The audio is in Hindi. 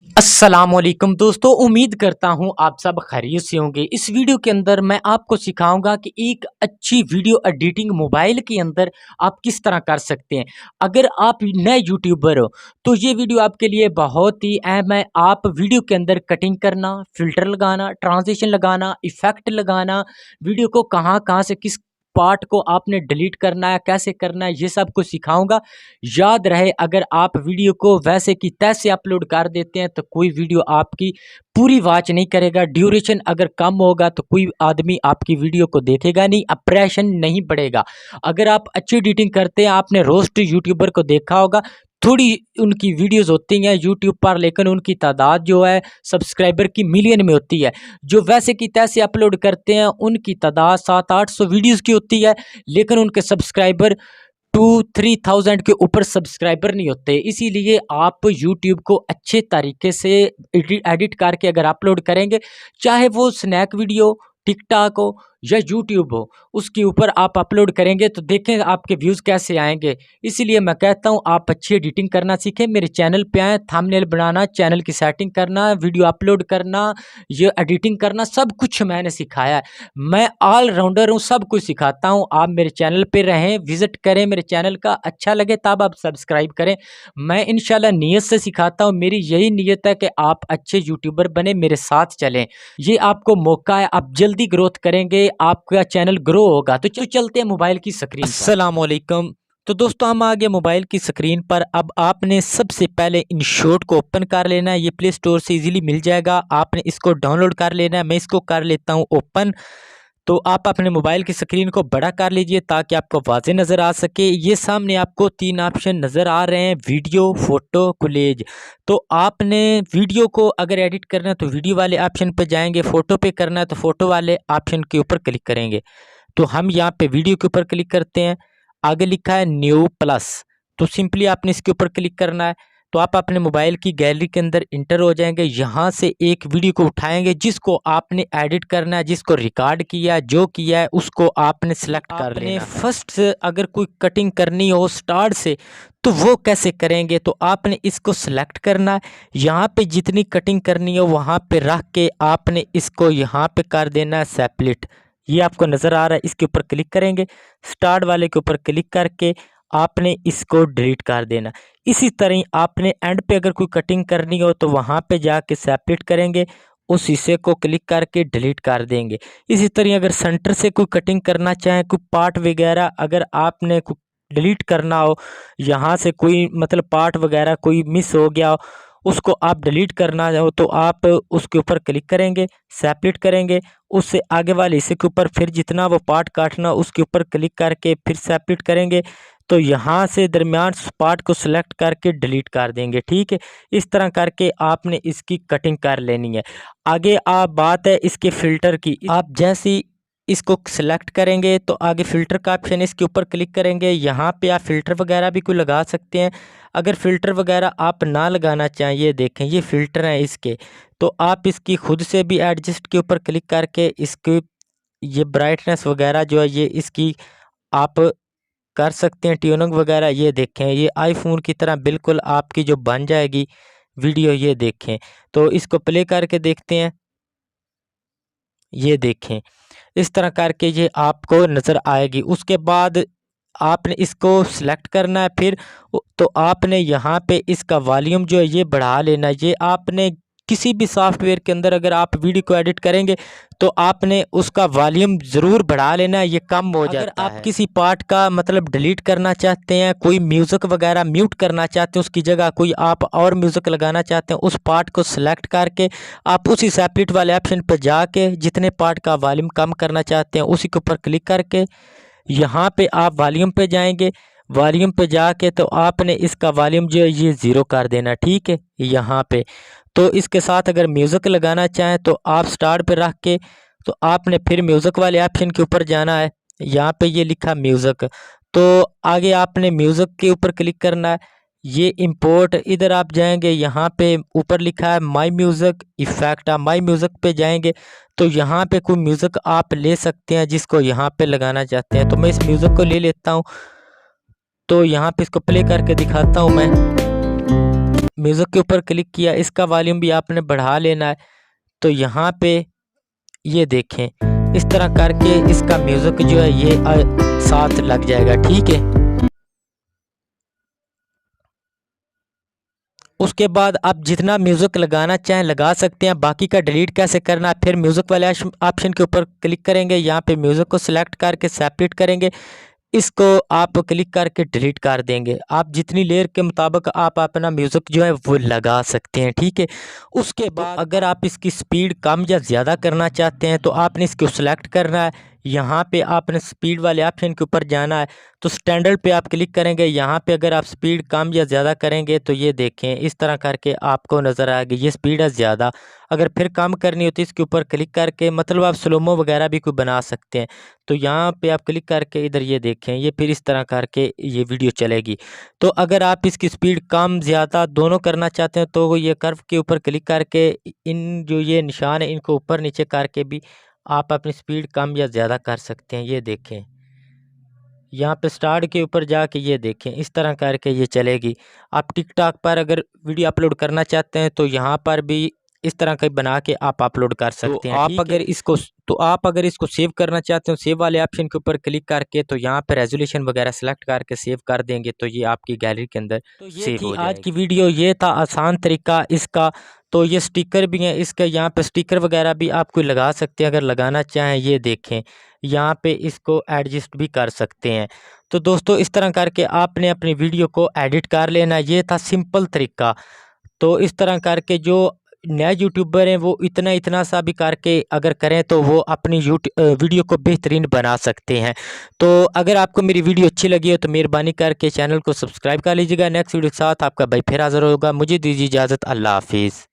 अस्सलामुअलैकुम दोस्तों, उम्मीद करता हूँ आप सब खैरियत से होंगे। इस वीडियो के अंदर मैं आपको सिखाऊंगा कि एक अच्छी वीडियो एडिटिंग मोबाइल के अंदर आप किस तरह कर सकते हैं। अगर आप नए यूट्यूबर हो तो ये वीडियो आपके लिए बहुत ही अहम है। आप वीडियो के अंदर कटिंग करना, फिल्टर लगाना, ट्रांजिशन लगाना, इफेक्ट लगाना, वीडियो को कहाँ कहाँ से किस पार्ट को आपने डिलीट करना है, कैसे करना है, ये सब कुछ सिखाऊंगा। याद रहे, अगर आप वीडियो को वैसे की तैसे अपलोड कर देते हैं तो कोई वीडियो आपकी पूरी वॉच नहीं करेगा। ड्यूरेशन अगर कम होगा तो कोई आदमी आपकी वीडियो को देखेगा नहीं, इंप्रेशन नहीं बढ़ेगा। अगर आप अच्छी एडिटिंग करते हैं, आपने रोस्ट यूट्यूबर को देखा होगा, थोड़ी उनकी वीडियोस होती हैं यूट्यूब पर, लेकिन उनकी तादाद जो है सब्सक्राइबर की मिलियन में होती है। जो वैसे की तैसे अपलोड करते हैं उनकी तादाद 700-800 वीडियोस की होती है, लेकिन उनके सब्सक्राइबर 2-3,000 के ऊपर सब्सक्राइबर नहीं होते। इसीलिए आप यूट्यूब को अच्छे तरीके से एडिट करके अगर अपलोड करेंगे, चाहे वो स्नैक वीडियो, टिकटॉक हो या यूट्यूब हो, उसके ऊपर आप अपलोड करेंगे तो देखें आपके व्यूज़ कैसे आएंगे। इसीलिए मैं कहता हूँ आप अच्छी एडिटिंग करना सीखें, मेरे चैनल पे आएँ। थंबनेल बनाना, चैनल की सेटिंग करना, वीडियो अपलोड करना, ये एडिटिंग करना, सब कुछ मैंने सिखाया है। मैं ऑलराउंडर हूँ, सब कुछ सिखाता हूँ। आप मेरे चैनल पे रहें, विजिट करें मेरे चैनल का, अच्छा लगे तब आप सब्सक्राइब करें। मैं इंशाल्लाह नीयत से सिखाता हूँ, मेरी यही नीयत है कि आप अच्छे यूट्यूबर बने, मेरे साथ चलें। ये आपको मौका है, आप जल्दी ग्रोथ करेंगे, आपका चैनल ग्रो होगा। तो चलते हैं मोबाइल की स्क्रीन पर। अस्सलाम वालेकुम। तो दोस्तों हम आ गए मोबाइल की स्क्रीन पर। अब आपने सबसे पहले InShot को ओपन कर लेना है। ये प्ले स्टोर से इजीली मिल जाएगा, आपने इसको डाउनलोड कर लेना है। मैं इसको कर लेता हूँ ओपन। तो आप अपने मोबाइल की स्क्रीन को बड़ा कर लीजिए ताकि आपको वाज़ेह नज़र आ सके। ये सामने आपको 3 ऑप्शन नज़र आ रहे हैं, वीडियो, फ़ोटो, कोलेज। तो आपने वीडियो को अगर एडिट करना है तो वीडियो वाले ऑप्शन पर जाएंगे, फ़ोटो पे करना है तो फ़ोटो वाले ऑप्शन के ऊपर क्लिक करेंगे। तो हम यहाँ पे वीडियो के ऊपर क्लिक करते हैं। आगे लिखा है न्यू प्लस, तो सिंपली आपने इसके ऊपर क्लिक करना है। तो आप अपने मोबाइल की गैलरी के अंदर इंटर हो जाएंगे। यहाँ से एक वीडियो को उठाएंगे जिसको आपने एडिट करना है, जिसको रिकॉर्ड किया, जो किया है उसको आपने सेलेक्ट कर लेना। फर्स्ट से अगर कोई कटिंग करनी हो स्टार्ट से तो वो कैसे करेंगे, तो आपने इसको सेलेक्ट करना है। यहाँ पे जितनी कटिंग करनी हो वहाँ पे रख के आपने इसको यहाँ पे कर देना है सेपरेट। ये आपको नज़र आ रहा है, इसके ऊपर क्लिक करेंगे, स्टार्ट वाले के ऊपर क्लिक करके आपने इसको डिलीट कर देना। इसी तरह ही आपने एंड पे अगर कोई कटिंग करनी हो तो वहाँ पे जाके सेपरेट करेंगे, उस हिस्से को क्लिक करके डिलीट कर देंगे। इसी तरह अगर सेंटर से कोई कटिंग करना चाहें, कोई पार्ट वगैरह अगर आपने डिलीट करना हो, यहाँ से कोई मतलब पार्ट वगैरह कोई मिस हो गया हो, उसको आप डिलीट करना हो तो आप उसके ऊपर क्लिक करेंगे, सेपरेट करेंगे, उससे आगे वाले हिस्से के ऊपर फिर जितना वो पार्ट काटना उसके ऊपर क्लिक करके फिर सेपरेट करेंगे। तो यहाँ से दरमियान पार्ट को सिलेक्ट करके डिलीट कर देंगे। ठीक है, इस तरह करके आपने इसकी कटिंग कर लेनी है। आगे आप बात है इसके फ़िल्टर की। आप जैसे ही इसको सिलेक्ट करेंगे तो आगे फ़िल्टर का ऑप्शन है, इसके ऊपर क्लिक करेंगे। यहाँ पे आप फ़िल्टर वगैरह भी कोई लगा सकते हैं। अगर फ़िल्टर वगैरह आप ना लगाना चाहें, ये देखें ये फ़िल्टर हैं इसके, तो आप इसकी खुद से भी एडजस्ट के ऊपर क्लिक करके इसकी ये ब्राइटनेस वगैरह जो है ये इसकी आप कर सकते हैं, ट्यूनिंग वगैरह। ये देखें ये आईफोन की तरह बिल्कुल आपकी जो बन जाएगी वीडियो, ये देखें। तो इसको प्ले करके देखते हैं, ये देखें इस तरह करके ये आपको नज़र आएगी। उसके बाद आपने इसको सिलेक्ट करना है फिर तो आपने यहाँ पे इसका वॉल्यूम जो है ये बढ़ा लेना है। ये आपने किसी भी सॉफ्टवेयर के अंदर अगर आप वीडियो को एडिट करेंगे तो आपने उसका वॉल्यूम ज़रूर बढ़ा लेना है, ये कम हो जाता है। अगर आप किसी पार्ट का मतलब डिलीट करना चाहते हैं, कोई म्यूज़िक वगैरह म्यूट करना चाहते हैं, उसकी जगह कोई आप और म्यूज़िक लगाना चाहते हैं, उस पार्ट को सिलेक्ट करके आप उसी सेपरेट वाले ऑप्शन पर जाके जितने पार्ट का वॉल्यूम कम करना चाहते हैं उसी के ऊपर क्लिक करके यहाँ पे आप वॉल्यूम पे जाएंगे। वॉल्यूम पे जाके तो आपने इसका वॉल्यूम जो है ये ज़ीरो कर देना। ठीक है, यहाँ पे तो इसके साथ अगर म्यूज़िक लगाना चाहें तो आप स्टार्ट पे रख के तो आपने फिर म्यूज़िक वाले ऑप्शन के ऊपर जाना है। यहाँ पे ये लिखा म्यूज़िक, तो आगे आपने म्यूज़िक के ऊपर क्लिक करना है। ये इंपोर्ट इधर आप जाएंगे, यहाँ पे ऊपर लिखा है माई म्यूज़िक इफ़ेक्ट, आप माई म्यूज़िक पे जाएंगे तो यहाँ पे कोई म्यूज़िक आप ले सकते हैं जिसको यहाँ पे लगाना चाहते हैं। तो मैं इस म्यूज़िक को ले लेता हूँ, तो यहाँ पे इसको प्ले करके दिखाता हूँ मैं। म्यूज़िक के ऊपर क्लिक किया, इसका वॉल्यूम भी आपने बढ़ा लेना है। तो यहाँ पे ये देखें, इस तरह करके इसका म्यूज़िक जो है ये साथ लग जाएगा, ठीक है। उसके बाद आप जितना म्यूज़िक लगाना चाहें लगा सकते हैं। बाकी का डिलीट कैसे करना है, फिर म्यूज़िक वाले ऑप्शन के ऊपर क्लिक करेंगे, यहाँ पे म्यूज़िक को सिलेक्ट करके सेपरेट करेंगे, इसको आप क्लिक करके डिलीट कर देंगे। आप जितनी लेयर के मुताबिक आप अपना म्यूज़िक जो है वो लगा सकते हैं, ठीक है। उसके बाद अगर आप इसकी स्पीड कम या ज़्यादा करना चाहते हैं तो आपने इसको सिलेक्ट करना है, यहाँ पे आपने स्पीड वाले ऑप्शन के ऊपर जाना है। तो स्टैंडर्ड पे आप क्लिक करेंगे, यहाँ पे अगर आप स्पीड कम या ज़्यादा करेंगे तो ये देखें इस तरह करके आपको नज़र आएगी, ये स्पीड है ज़्यादा। अगर फिर कम करनी होती है इसके ऊपर क्लिक करके, मतलब आप स्लोमो वगैरह भी कोई बना सकते हैं। तो यहाँ पे आप क्लिक करके इधर ये देखें, ये फिर इस तरह करके ये वीडियो चलेगी। तो अगर आप इसकी स्पीड कम ज़्यादा दोनों करना चाहते हैं तो ये कर्व के ऊपर क्लिक करके इन जो ये निशान है इनको ऊपर नीचे करके भी आप अपनी स्पीड कम या ज़्यादा कर सकते हैं। ये देखें, यहाँ पे स्टार्ट के ऊपर जाके ये देखें इस तरह करके ये चलेगी। आप टिकटॉक पर अगर वीडियो अपलोड करना चाहते हैं तो यहाँ पर भी इस तरह का बना के आप अपलोड कर सकते हैं। आप अगर इसको सेव करना चाहते हो, सेव वाले ऑप्शन के ऊपर क्लिक करके तो यहाँ पे रेजोल्यूशन वगैरह सेलेक्ट करके सेव कर देंगे तो ये आपकी गैलरी के अंदर सेव हो जाएगी। आज की वीडियो ये था आसान तरीका इसका। तो ये स्टिकर भी है इसका, यहाँ पे स्टिकर वगैरह भी आप कोई लगा सकते हैं अगर लगाना चाहें। ये देखें यहाँ पे इसको एडजस्ट भी कर सकते हैं। तो दोस्तों इस तरह करके आपने अपनी वीडियो को एडिट कर लेना, ये था सिंपल तरीका। तो इस तरह करके जो नए यूट्यूबर हैं वो इतना सा भी करके अगर करें तो वो अपनी वीडियो को बेहतरीन बना सकते हैं। तो अगर आपको मेरी वीडियो अच्छी लगी हो तो मेहरबानी करके चैनल को सब्सक्राइब कर लीजिएगा। नेक्स्ट वीडियो के साथ आपका भाई फिर हाज़िर होगा। मुझे दीजिए इजाज़त, अल्लाह हाफिज़।